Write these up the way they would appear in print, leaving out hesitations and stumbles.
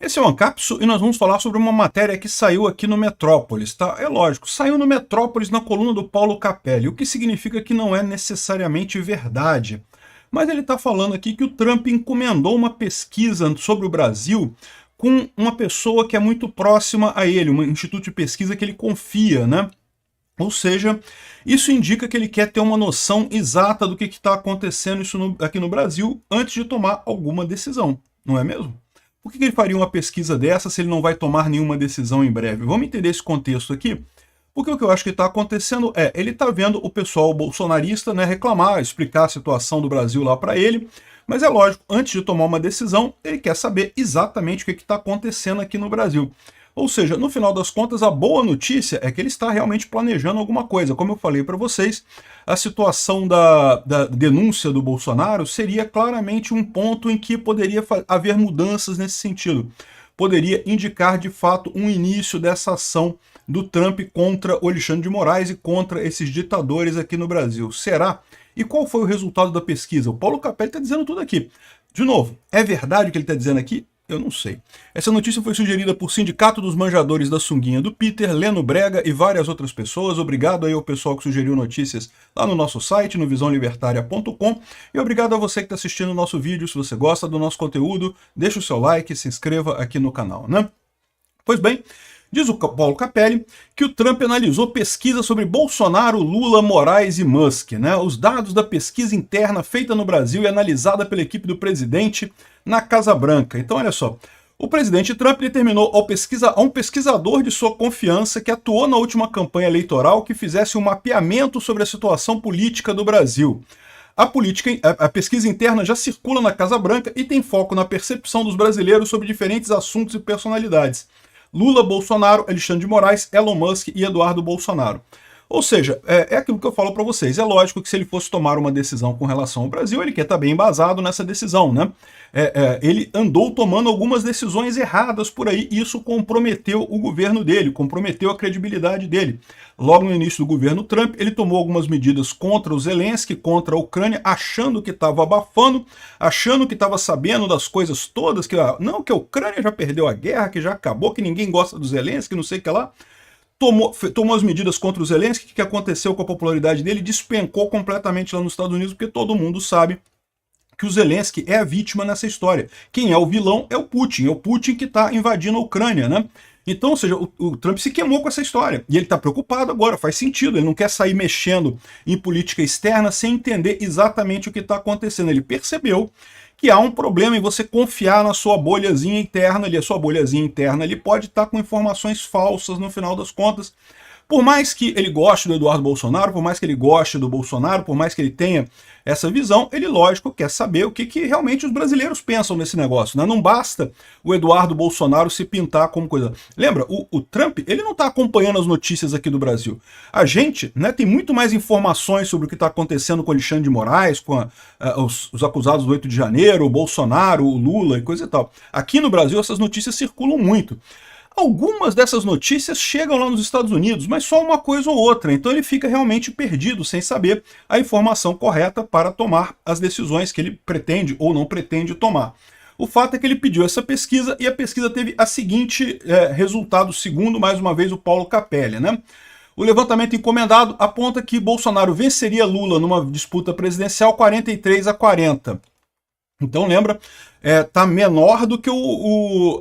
Esse é o Ancapsu e nós vamos falar sobre uma matéria que saiu aqui no Metrópolis, tá? É lógico, saiu no Metrópolis na coluna do Paulo Capelli, o que significa que não é necessariamente verdade. Mas ele está falando aqui que o Trump encomendou uma pesquisa sobre o Brasil com uma pessoa que é muito próxima a ele, um instituto de pesquisa que ele confia, né? Ou seja, isso indica que ele quer ter uma noção exata do que está acontecendo aqui no Brasil antes de tomar alguma decisão, não é mesmo? Por que ele faria uma pesquisa dessa se ele não vai tomar nenhuma decisão em breve? Vamos entender esse contexto aqui? Porque o que eu acho que está acontecendo é, ele está vendo o pessoal bolsonarista, né, reclamar, explicar a situação do Brasil lá para ele, mas é lógico, antes de tomar uma decisão, ele quer saber exatamente o que está acontecendo aqui no Brasil. Ou seja, no final das contas, a boa notícia é que ele está realmente planejando alguma coisa. Como eu falei para vocês, a situação da denúncia do Bolsonaro seria claramente um ponto em que poderia haver mudanças nesse sentido. Poderia indicar, de fato, um início dessa ação do Trump contra o Alexandre de Moraes e contra esses ditadores aqui no Brasil. Será? E qual foi o resultado da pesquisa? O Paulo Capelli está dizendo tudo aqui. De novo, é verdade o que ele está dizendo aqui? Eu não sei. Essa notícia foi sugerida por Sindicato dos Manjadores da Sunguinha do Peter, Leno Brega e várias outras pessoas. Obrigado aí ao pessoal que sugeriu notícias lá no nosso site, no visãolibertaria.com. E obrigado a você que está assistindo o nosso vídeo. Se você gosta do nosso conteúdo, deixa o seu like e se inscreva aqui no canal, né? Pois bem, diz o Paulo Capelli que o Trump analisou pesquisa sobre Bolsonaro, Lula, Moraes e Musk, né? Os dados da pesquisa interna feita no Brasil e analisada pela equipe do presidente na Casa Branca. Então, olha só, o presidente Trump determinou a um pesquisador de sua confiança que atuou na última campanha eleitoral que fizesse um mapeamento sobre a situação política do Brasil. A pesquisa interna já circula na Casa Branca e tem foco na percepção dos brasileiros sobre diferentes assuntos e personalidades. Lula, Bolsonaro, Alexandre de Moraes, Elon Musk e Eduardo Bolsonaro. Ou seja, é aquilo que eu falo para vocês. É lógico que se ele fosse tomar uma decisão com relação ao Brasil, ele quer estar bem embasado nessa decisão, né? Ele andou tomando algumas decisões erradas por aí e isso comprometeu o governo dele, comprometeu a credibilidade dele. Logo no início do governo Trump, ele tomou algumas medidas contra o Zelensky, contra a Ucrânia, achando que estava abafando, achando que estava sabendo das coisas todas, que a Ucrânia já perdeu a guerra, que já acabou, que ninguém gosta do Zelensky, não sei o que lá. Tomou as medidas contra o Zelensky. O que aconteceu com a popularidade dele? Despencou completamente lá nos Estados Unidos, porque todo mundo sabe que o Zelensky é a vítima nessa história. Quem é o vilão é o Putin que está invadindo a Ucrânia, né? Então, ou seja, o Trump se queimou com essa história. E ele está preocupado agora, faz sentido. Ele não quer sair mexendo em política externa sem entender exatamente o que está acontecendo. Ele percebeu que há um problema em você confiar na sua bolhazinha interna ali. A sua bolhazinha interna ali pode estar com informações falsas no final das contas. Por mais que ele goste do Eduardo Bolsonaro, por mais que ele goste do Bolsonaro, por mais que ele tenha essa visão, ele, lógico, quer saber o que realmente os brasileiros pensam nesse negócio, né? Não basta o Eduardo Bolsonaro se pintar como coisa. Lembra, o Trump, ele não está acompanhando as notícias aqui do Brasil. A gente, né, tem muito mais informações sobre o que está acontecendo com o Alexandre de Moraes, com os acusados do 8 de janeiro, o Bolsonaro, o Lula e coisa e tal. Aqui no Brasil essas notícias circulam muito. Algumas dessas notícias chegam lá nos Estados Unidos, mas só uma coisa ou outra. Então ele fica realmente perdido, sem saber a informação correta para tomar as decisões que ele pretende ou não pretende tomar. O fato é que ele pediu essa pesquisa e a pesquisa teve a seguinte resultado, segundo, mais uma vez, o Paulo Capelli, né? O levantamento encomendado aponta que Bolsonaro venceria Lula numa disputa presidencial 43-40. Então lembra, está menor do que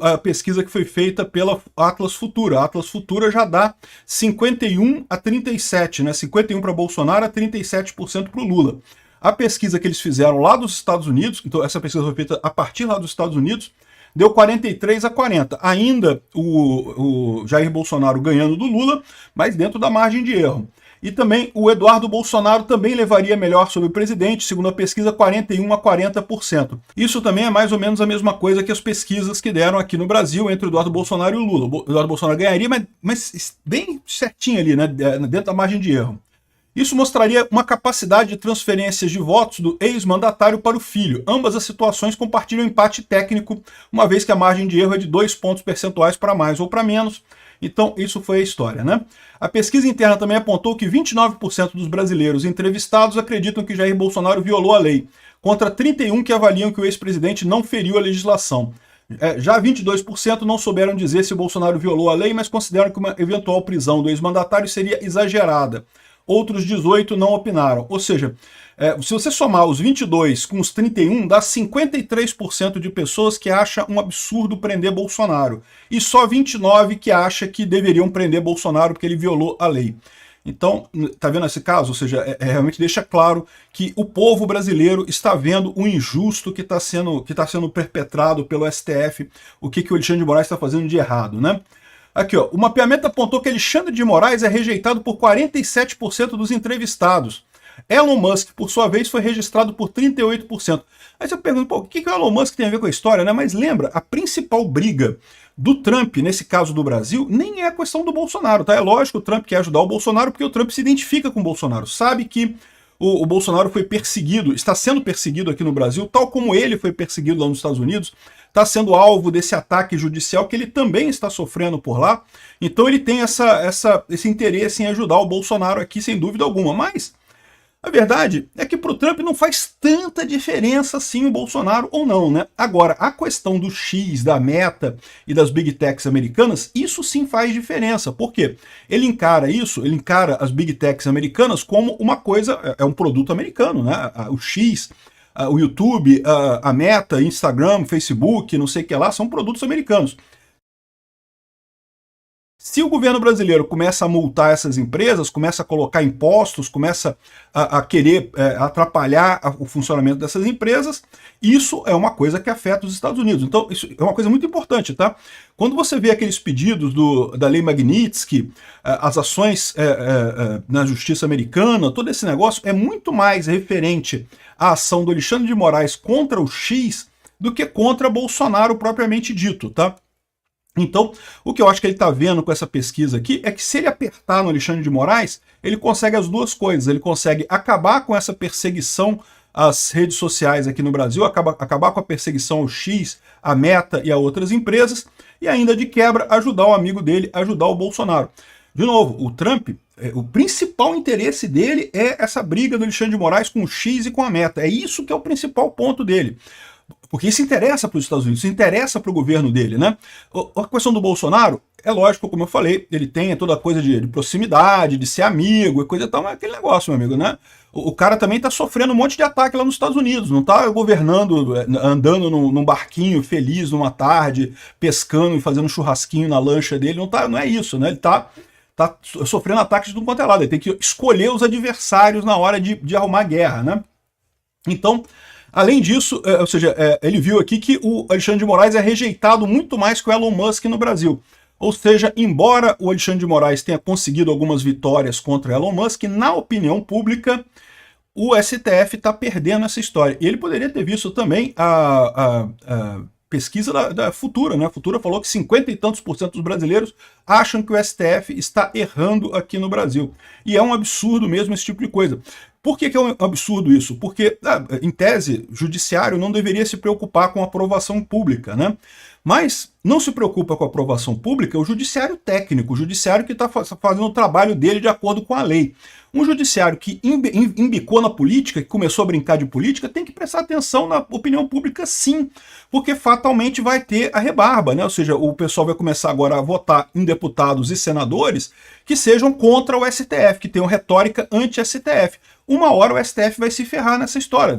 a pesquisa que foi feita pela Atlas Futura. A Atlas Futura já dá 51-37, né? 51 para Bolsonaro, a 37% para o Lula. A pesquisa que eles fizeram lá dos Estados Unidos, então essa pesquisa foi feita a partir lá dos Estados Unidos, deu 43-40. Ainda o Jair Bolsonaro ganhando do Lula, mas dentro da margem de erro. E também o Eduardo Bolsonaro também levaria melhor sobre o presidente, segundo a pesquisa, 41-40%. Isso também é mais ou menos a mesma coisa que as pesquisas que deram aqui no Brasil entre o Eduardo Bolsonaro e o Lula. O Eduardo Bolsonaro ganharia, mas bem certinho ali, né, dentro da margem de erro. Isso mostraria uma capacidade de transferências de votos do ex-mandatário para o filho. Ambas as situações compartilham empate técnico, uma vez que a margem de erro é de 2 pontos percentuais para mais ou para menos. Então, isso foi a história, né? A pesquisa interna também apontou que 29% dos brasileiros entrevistados acreditam que Jair Bolsonaro violou a lei, contra 31% que avaliam que o ex-presidente não feriu a legislação. Já 22% não souberam dizer se o Bolsonaro violou a lei, mas consideram que uma eventual prisão do ex-mandatário seria exagerada. Outros 18 não opinaram. Ou seja, se você somar os 22 com os 31, dá 53% de pessoas que acham um absurdo prender Bolsonaro. E só 29 que acham que deveriam prender Bolsonaro porque ele violou a lei. Então, tá vendo esse caso? Ou seja, realmente deixa claro que o povo brasileiro está vendo o injusto que está sendo perpetrado pelo STF, o que o Alexandre de Moraes está fazendo de errado, né? Aqui, ó, o mapeamento apontou que Alexandre de Moraes é rejeitado por 47% dos entrevistados. Elon Musk, por sua vez, foi registrado por 38%. Aí você pergunta, pô, o que o Elon Musk tem a ver com a história, né? Mas lembra, a principal briga do Trump, nesse caso do Brasil, nem é a questão do Bolsonaro, tá? É lógico que o Trump quer ajudar o Bolsonaro, porque o Trump se identifica com o Bolsonaro, sabe que o Bolsonaro foi perseguido, está sendo perseguido aqui no Brasil, tal como ele foi perseguido lá nos Estados Unidos, está sendo alvo desse ataque judicial que ele também está sofrendo por lá. Então ele tem esse interesse em ajudar o Bolsonaro aqui, sem dúvida alguma. Mas a verdade é que para o Trump não faz tanta diferença assim o Bolsonaro ou não, né? Agora, a questão do X, da Meta e das Big Techs americanas, isso sim faz diferença. Por quê? Ele encara as Big Techs americanas como uma coisa, é um produto americano, né? O X, o YouTube, a Meta, Instagram, Facebook, não sei o que lá, são produtos americanos. Se o governo brasileiro começa a multar essas empresas, começa a colocar impostos, começa a querer atrapalhar o funcionamento dessas empresas, isso é uma coisa que afeta os Estados Unidos. Então, isso é uma coisa muito importante, tá? Quando você vê aqueles pedidos da Lei Magnitsky, as ações na justiça americana, todo esse negócio é muito mais referente à ação do Alexandre de Moraes contra o X do que contra Bolsonaro propriamente dito, tá? Então, o que eu acho que ele está vendo com essa pesquisa aqui é que se ele apertar no Alexandre de Moraes, ele consegue as duas coisas. Ele consegue acabar com essa perseguição às redes sociais aqui no Brasil, acabar com a perseguição ao X, à Meta e a outras empresas, e ainda de quebra ajudar o amigo dele, ajudar o Bolsonaro. De novo, o Trump, o principal interesse dele é essa briga do Alexandre de Moraes com o X e com a Meta. É isso que é o principal ponto dele. Porque isso interessa para os Estados Unidos, isso interessa para o governo dele, né? A questão do Bolsonaro, é lógico, como eu falei, ele tem toda a coisa de proximidade, de ser amigo e coisa e tal, mas é aquele negócio, meu amigo, né? O cara também está sofrendo um monte de ataque lá nos Estados Unidos, não está governando, andando num barquinho feliz numa tarde, pescando e fazendo um churrasquinho na lancha dele, não é isso, né? Ele está sofrendo ataques de tudo quanto é lado, ele tem que escolher os adversários na hora de arrumar guerra, né? Então, além disso, ou seja, ele viu aqui que o Alexandre de Moraes é rejeitado muito mais que o Elon Musk no Brasil. Ou seja, embora o Alexandre de Moraes tenha conseguido algumas vitórias contra o Elon Musk, na opinião pública, o STF está perdendo essa história. E ele poderia ter visto também a pesquisa da Futura, né? A Futura falou que 50 e tantos por cento dos brasileiros acham que o STF está errando aqui no Brasil. E é um absurdo mesmo esse tipo de coisa. Por que é um absurdo isso? Porque, em tese, o judiciário não deveria se preocupar com a aprovação pública, né? Mas não se preocupa com a aprovação pública o judiciário técnico, o judiciário que está fazendo o trabalho dele de acordo com a lei. Um judiciário que embicou na política, que começou a brincar de política, tem que prestar atenção na opinião pública sim, porque fatalmente vai ter a rebarba, né? Ou seja, o pessoal vai começar agora a votar em deputados e senadores que sejam contra o STF, que tenham retórica anti-STF. Uma hora o STF vai se ferrar nessa história,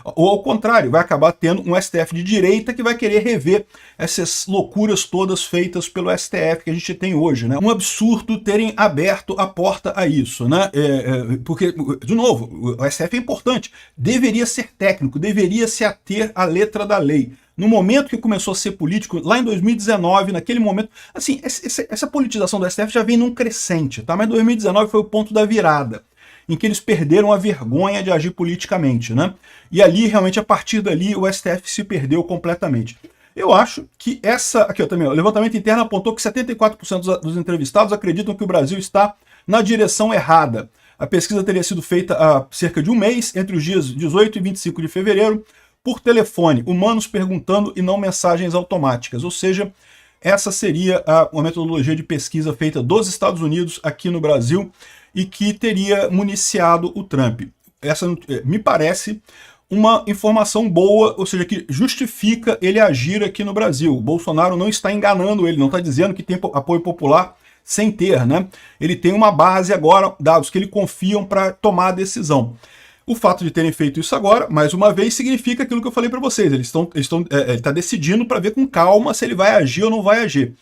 ou ao contrário, vai acabar tendo um STF de direita que vai querer rever essas loucuras todas feitas pelo STF que a gente tem hoje, né? Um absurdo terem aberto a porta a isso, né? Porque, de novo, o STF é importante, deveria ser técnico, deveria se ater à letra da lei. No momento que começou a ser político, lá em 2019, naquele momento, assim, essa politização do STF já vem num crescente, tá? Mas 2019 foi o ponto da virada, em que eles perderam a vergonha de agir politicamente, né? E ali, realmente, a partir dali, o STF se perdeu completamente. Eu acho que aqui ó, também, o levantamento interno apontou que 74% dos entrevistados acreditam que o Brasil está na direção errada. A pesquisa teria sido feita há cerca de um mês, entre os dias 18 e 25 de fevereiro, por telefone, humanos perguntando e não mensagens automáticas. Ou seja, essa seria uma metodologia de pesquisa feita dos Estados Unidos aqui no Brasil e que teria municiado o Trump. Essa me parece uma informação boa, ou seja, que justifica ele agir aqui no Brasil. O Bolsonaro não está enganando ele, não está dizendo que tem apoio popular sem ter, né? Ele tem uma base agora, dados que ele confiam para tomar a decisão. O fato de terem feito isso agora, mais uma vez, significa aquilo que eu falei para vocês. Ele está decidindo para ver com calma se ele vai agir ou não vai agir.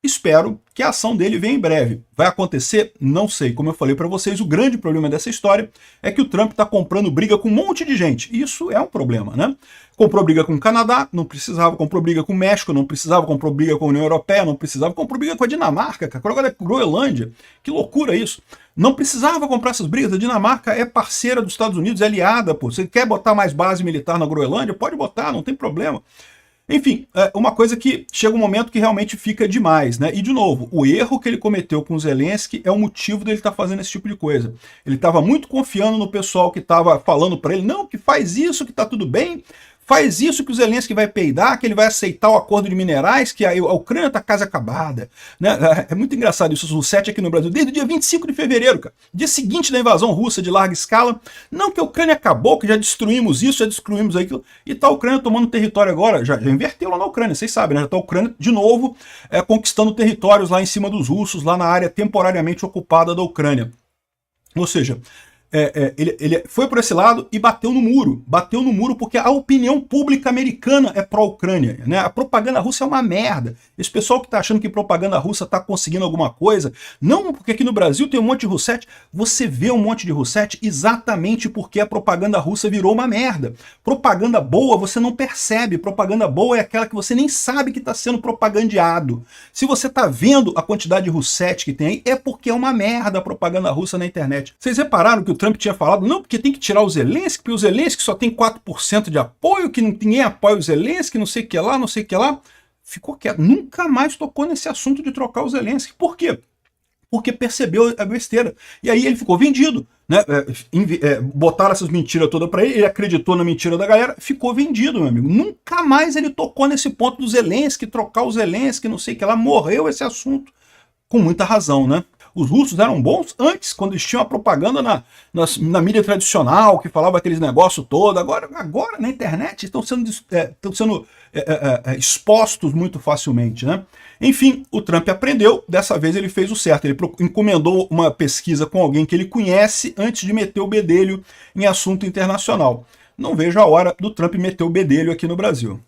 Espero que a ação dele venha em breve. Vai acontecer? Não sei. Como eu falei para vocês, o grande problema dessa história é que o Trump está comprando briga com um monte de gente. Isso é um problema, né? Comprou briga com o Canadá, não precisava. Comprou briga com o México, não precisava. Comprou briga com a União Europeia, não precisava. Comprou briga com a Dinamarca, cara. Agora é com a Groenlândia. Que loucura isso. Não precisava comprar essas brigas. A Dinamarca é parceira dos Estados Unidos, é aliada, pô. Você quer botar mais base militar na Groenlândia? Pode botar, não tem problema. Enfim, é uma coisa que chega um momento que realmente fica demais, né? E, de novo, o erro que ele cometeu com o Zelensky é o motivo dele estar fazendo esse tipo de coisa. Ele estava muito confiando no pessoal que estava falando para ele, não, que faz isso, que tá tudo bem, faz isso que o Zelensky vai peidar, que ele vai aceitar o acordo de minerais, que a Ucrânia tá quase acabada, né? É muito engraçado isso, o Rousseff aqui no Brasil, desde o dia 25 de fevereiro, cara, dia seguinte da invasão russa de larga escala, não que a Ucrânia acabou, que já destruímos isso, já destruímos aquilo, e tá a Ucrânia tomando território agora, já inverteu lá na Ucrânia, vocês sabem, né? Já tá a Ucrânia de novo conquistando territórios lá em cima dos russos, lá na área temporariamente ocupada da Ucrânia. Ou seja, ele foi por esse lado e bateu no muro porque a opinião pública americana é pró-Ucrânia, né? A propaganda russa é uma merda. Esse pessoal que está achando que propaganda russa está conseguindo alguma coisa, não, porque aqui no Brasil tem um monte de Rousseff, você vê um monte de Rousseff exatamente porque a propaganda russa virou uma merda. Propaganda boa você não percebe, propaganda boa é aquela que você nem sabe que está sendo propagandeado. Se você está vendo a quantidade de Rousseff que tem aí, é porque é uma merda a propaganda russa na internet. Vocês repararam que o Trump tinha falado, não, porque tem que tirar o Zelensky, porque o Zelensky só tem 4% de apoio, que ninguém apoia o Zelensky, não sei o que lá, não sei o que lá. Ficou quieto, nunca mais tocou nesse assunto de trocar o Zelensky. Por quê? Porque percebeu a besteira. E aí ele ficou vendido, né? Botaram essas mentiras todas para ele acreditou na mentira da galera, ficou vendido, meu amigo. Nunca mais ele tocou nesse ponto do Zelensky, trocar o Zelensky, não sei o que lá, morreu esse assunto. Com muita razão, né? Os russos eram bons antes, quando eles tinham a propaganda na mídia tradicional, que falava aqueles negócios todos. Agora na internet estão sendo expostos muito facilmente, né? Enfim, o Trump aprendeu, dessa vez ele fez o certo. Ele encomendou uma pesquisa com alguém que ele conhece antes de meter o bedelho em assunto internacional. Não vejo a hora do Trump meter o bedelho aqui no Brasil.